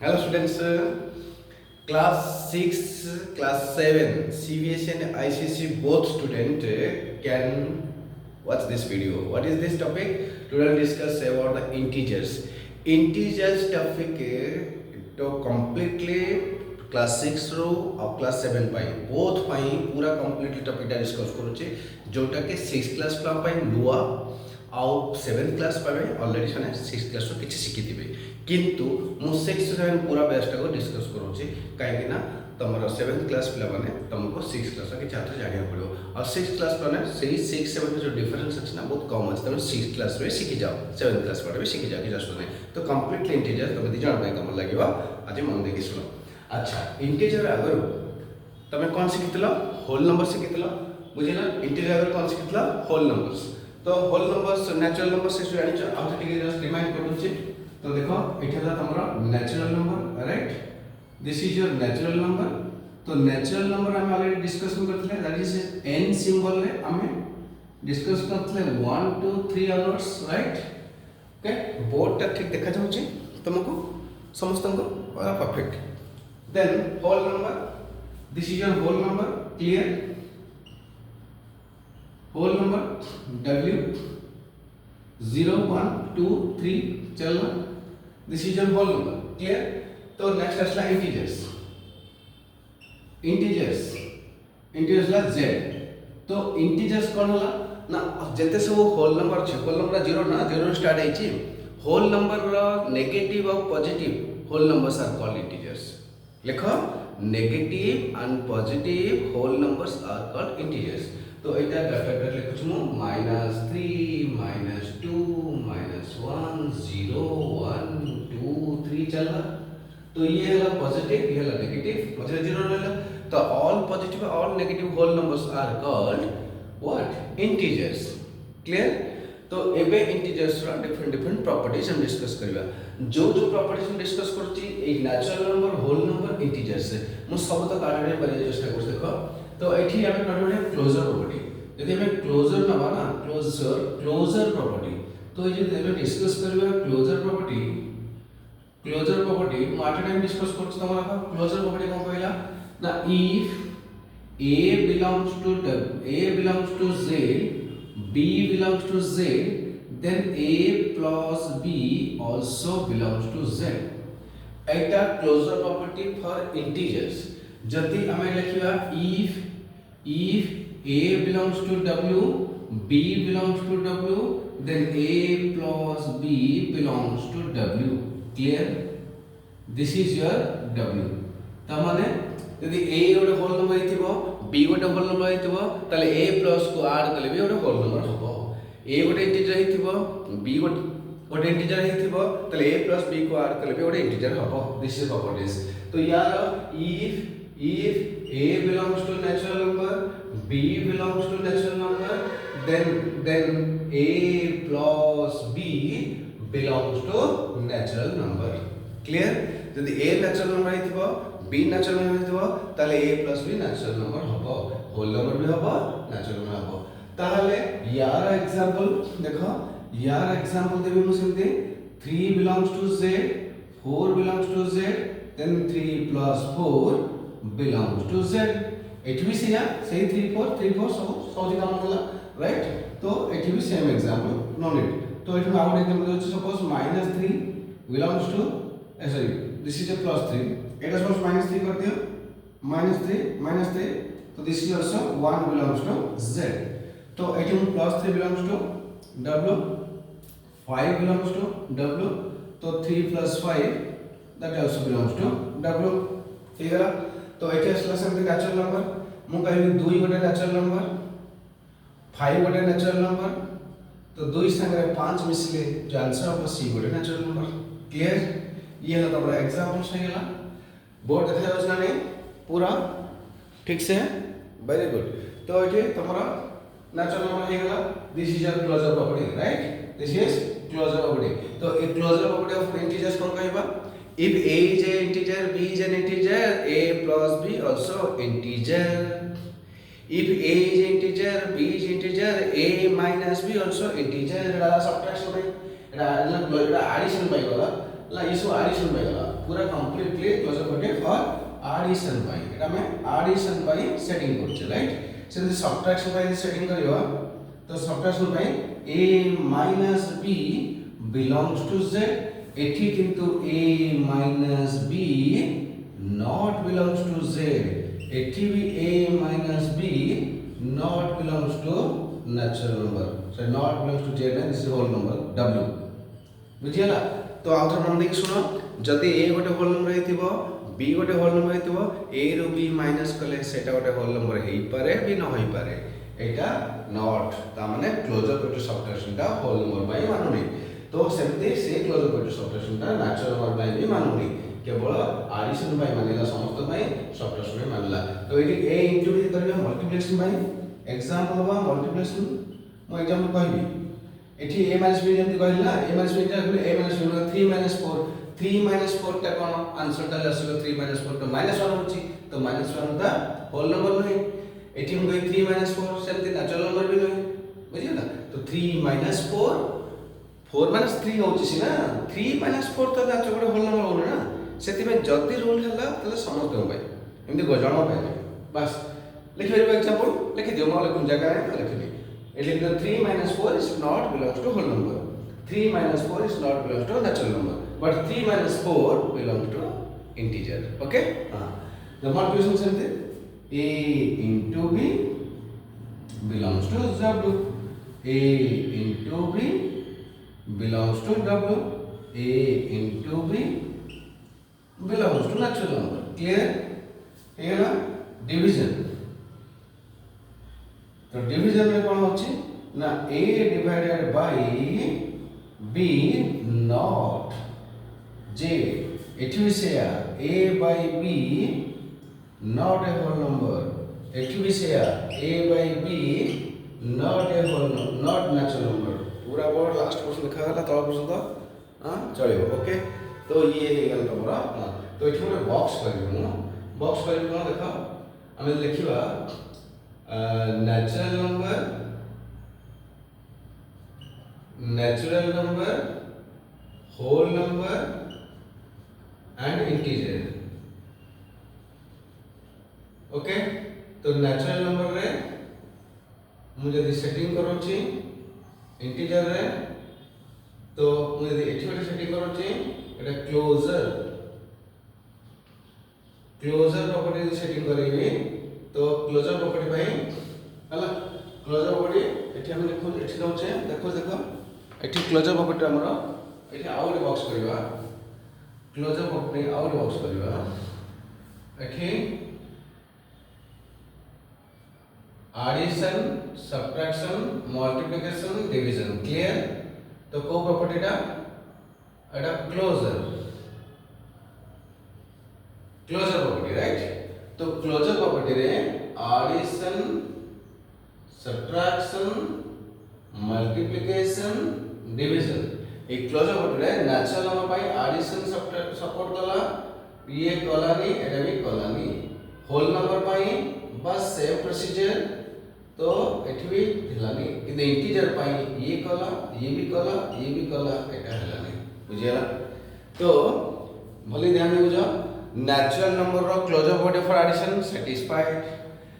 Hello students, class 6, class 7, CBSE and ICC both student can watch this video. What is this topic? Today we'll discuss about the integers. Integers topic to completely class 6 रो और class 7 पाई both पाई पूरा completely topic टा discuss करूँचे जोटा के 6 class पाई नुआ आउ 7th class पावे already सने 6th class रो किछि शिखि दिबे किंतु मु 6 7 पूरा बेस्ट को डिस्कस करूची काहे कि ना तमरो 7th क्लास पिला माने तुमको 6th क्लास के छात्र जानिया पड़ो और 6th क्लास माने सेही 6 7 में जो डिफरेंस अछि ना बहुत कम अछि तुम 6th क्लास रे शिखि जाओ 7th क्लास पढ़े शिखि जाओ कि जस्ट नहीं तो कंप्लीटली इंटीजर तुम दी जान भाई कम लागेबा आज मन देखि सुनो। अच्छा इंटीजर अगर तमे कोन शिखितलो होल नंबर शिखितलो बुझिला इंटीजर अगर कोन शिखितलो होल नंबर्स तो होल नंबर्स नेचुरल नंबर्स से जानि छ आउ टिके जस्ट रिमाइंड कर दूची तो देखो एठा तमरा natural number right this is your natural number तो नेचुरल नंबर हम ऑलरेडी डिस्कस करथले दैट इज n सिंबल रे हम डिस्कस करथले 1 2 3 ऑनवर्ड्स राइट ओके बोर्ड ता ठीक देखा जाउची तुमको समस्त को perfect then whole number this is your whole number clear whole number W 0 1 2 3 चलना this is your whole number clear तो नेक्स्ट असला इंटीजर्स इंटीजर्स ला Z तो इंटीजर्स कोन होला ना जते सब होल नंबर छ होल नंबर 0 ना 0 स्टार्ट है छी होल नंबर रो नेगेटिव और positive whole numbers are called integers लिखो negative and positive whole numbers are called integers तो एटा डाटा लिखु छु -3 -2 -1 0 1 2 3 चलना तो ये है पॉजिटिव ये है नेगेटिव पॉजिटिव 0 रहला तो all positive all negative whole numbers are called what integers clear तो एबे इंटीजर्स रा डिफरेंट प्रॉपर्टीज हम डिस्कस करबा जो प्रॉपर्टीज हम डिस्कस करछि ए natural number whole number integers मु सब तो काढे बारे चेष्टा कर देखो तो एठी हमें काढबे क्लोजर प्रॉपर्टी यदि हमें क्लोजर नबा ना क्लोजर प्रॉपर्टी तो ये जे हमें डिस्कस करबा क्लोजर प्रॉपर्टी माटे टाइम डिस्कस करछ तमरा क्लोजर प्रॉपर्टी कोन कहला ना if a belongs to z b belongs to z then a plus b also belongs to z Etah closure property for integers जति हमें लिखिबा if a belongs to w b belongs to w then a plus b belongs to w clear this is your w तमाने यदि a गोटे whole number हिथिबो b गोटे whole number हिथिबो ताले a plus को add करले भी गोटे होल नंबर हबो a गोटे इंटीजर हिथिबो b गोटे इंटीजर हिथिबो ताले a प्लस b को ऐड करले भी गोटे इंटीजर हबो दिस इज प्रॉपर्टीज तो यार if a belongs to natural number b belongs to natural number then a plus b belongs to natural number clear यदि a natural number हिथिबो b natural number हिथिबो ताले a plus b natural number हबो whole number भी हबो natural number हबो ताले यार example देखो यार एग्जांपल देबे मु सेमते 3 belongs to z 4 belongs to z then 3 plus 4 belongs to z एठी भी सही 3 4 सब जी काम होला राइट तो एठी भी सेम एग्जांपल नो नीड तो एठी आउट एग्जांपल जो suppose -3 belongs to sorry this is a +3 Etah suppose -3 कर दियो -3 तो this is also 1 belongs to z तो एठी +3 belongs to w 5 belongs to w तो 3 plus 5 that also belongs to w ठीक है तो एठी असला से नेचुरल नंबर मु कहबी 2 गोटे नेचुरल नंबर 5 गोटे नेचुरल नंबर तो 2 संगे 5 मिसले जो आंसर हो सी गोटे नेचुरल नंबर क्लियर ये है तमरा एग्जांपल सही है बोर्ड देखा जाउछ ना नहीं पूरा ठीक से वेरी गुड तो एठी तमरा नेचुरल नंबर हे गेला this is your closure property right this is closure property तो ए क्लोजर प्रॉपर्टी ऑफ इंटीजर्स कोन कहबा if a is an integer b is an integer a plus b also integer if a is an integer b is integer a minus b also integer Etah subtraction में एटा addition पाई गला ला इसो addition पाई गला पूरा completely closure property for addition पाई एटा में addition पाई setting करछ राइट सेमति सबट्रैक्शन पाई सेटिंग करियो तो सबट्रैक्शन पाई a minus b belongs to z एठी किंतु a minus b not belongs to z एठी भी a minus b not belongs to natural number so not belongs to z and this is whole number w बुझियला तो आउथर मन देखि सुनो जदि a गोटे होल नंबर हेतिबो b गोटे होल नंबर हेतिबो a रो b माइनस कले सेटा गोटे होल नंबर हेई पारे भी न होई पारे एटा नॉट ता माने क्लोजर प्रॉपर्टी सबट्रैक्शन ता होल नंबर बाय मानुनी तो सेमते से क्लोजर प्रॉपर्टी सबट्रैक्शन ता नेचुरल नंबर बाय भी मानुनी केवल एडिशन बाय मानिला समस्त बाय सबट्रैक्शन बाय मानला तो एटी a इनटू b करबे मल्टीप्लिकेशन बाय एग्जांपल बा मल्टीप्लिकेशन मो एग्जांपल कहबी एठी a b जेंति कहला a b टा कहले a b 3 4 टा कोन आंसर टा आसीबो 3 4 तो -1 होची तो -1 ता होल नंबर नै एठी हम कहि 3 4 सेमति नेचुरल नंबर भी नै बुझियला तो 3 4 4 3 होची सिना 3 4 तो नेचुरल होल नंबर होल ना सेति में जति रूल हला तले समझ दो भाई एमति गजण पाए बस लिखि परबो एग्जांपल लिखि दियो म लिखुन जगह है लिखि एटले 3 4 is not belongs to whole number 3 4 is not belongs to natural number but 3 4 belongs to integer okay the multiplication semte a into b belongs to w a into b belongs to w a into b belongs to natural number clear here division तो division में कौन होची ना a divided by b not j एठी से a by b not a whole number एठी से a by b not a whole number not natural number पूरा बोर्ड लास्ट क्वेश्चन लिखा गला तळ पर्यंत हां चलियो ओके तो ये हे गल तमरा तो एठी मोर बॉक्स करियो बॉक्स करियो कोन देखा हमें लिखिबा natural number whole number and integer okay तो natural number रे मुझे दी सेटिंग करो छी integer रे तो मुझे दी एठी वाली सेटिंग करो छी एटा क्लोजर प्रॉपर्टी दी सेटिंग करेबी तो क्लोजर प्रॉपर्टी भाई हला क्लोजर प्रॉपर्टी एठी हम देखो एठी दउछे देखो एठी क्लोजर प्रॉपर्टी हमरो एठी आउट बॉक्स करबा क्लोजर प्रॉपर्टी आउट बॉक्स करबा एठी addition subtraction multiplication division clear तो को प्रॉपर्टी टा एटा क्लोजर प्रॉपर्टी राइट तो क्लोजर प्रॉपर्टी रे एडिशन सब्ट्रैक्शन मल्टीप्लिकेशन डिवीजन एक क्लोजर प्रॉपर्टी रे नेचुरल नंबर पाई एडिशन सपोर्ट कला ये कलानी एटा भी कलानी होल नंबर पाई बस सेम प्रोसीजर तो एठी भी हिलानी कि इंटीजर पाई ये कला ये भी कला एटा हिलानी बुझियला तो भली ध्यान दे बुझो natural number of closure property for addition satisfied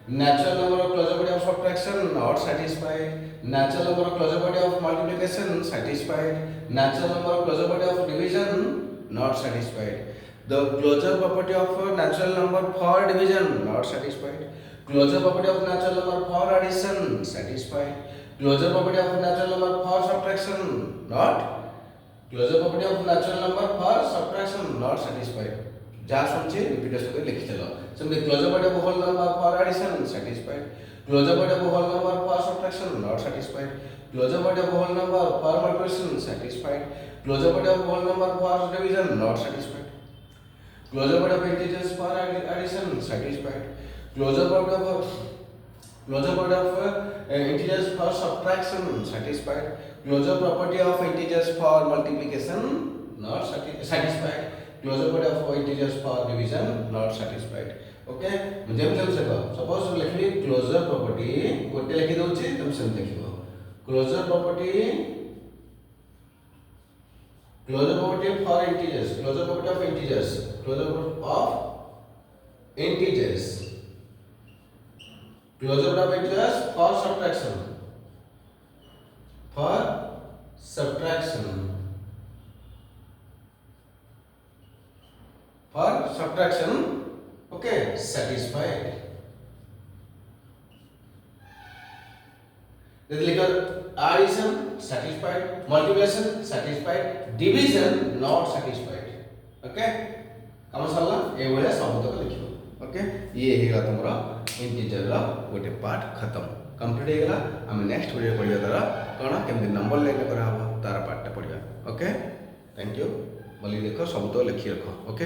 natural number of closure property of subtraction not satisfied natural number of closure property of multiplication satisfied natural number of closure property of division not satisfied the closure property of natural number for division not satisfied closure property of natural number for addition satisfied closure property of natural number for subtraction not closure property of natural number for subtraction not satisfied जा समझे repetition कर लिख चलो समझे closure property of whole number for addition satisfied closure property of whole number for subtraction not satisfied closure property of whole number for multiplication satisfied closure property of whole number for division not satisfied closure property of integers for addition satisfied closure property of integers for subtraction satisfied closure property of integers for multiplication not satisfied closure property of integers for division not satisfied okay मुझे मतलब से suppose लिखली closure property गोटे लिखि दउची तुम same लिखिबो closure property Closure property for integers. Closure property of integers. Closure property of integers. Closure property of integers for subtraction. For subtraction. For subtraction. Okay, satisfied. Addition satisfied, multiplication satisfied, division not satisfied. Okay काम सरला ए भलिया सब तक लिखियो। Okay ये हेगा तुमरा integer रा गोटे part खत्म कंप्लीट हे गेला। हम नेक्स्ट वीडियो पढिया तारा कोन केमि नंबर लाइन करा हबो तारा पार्ट टा पढिया। Okay thank you. बोली देखो सब तो लिखि रखो। ओके।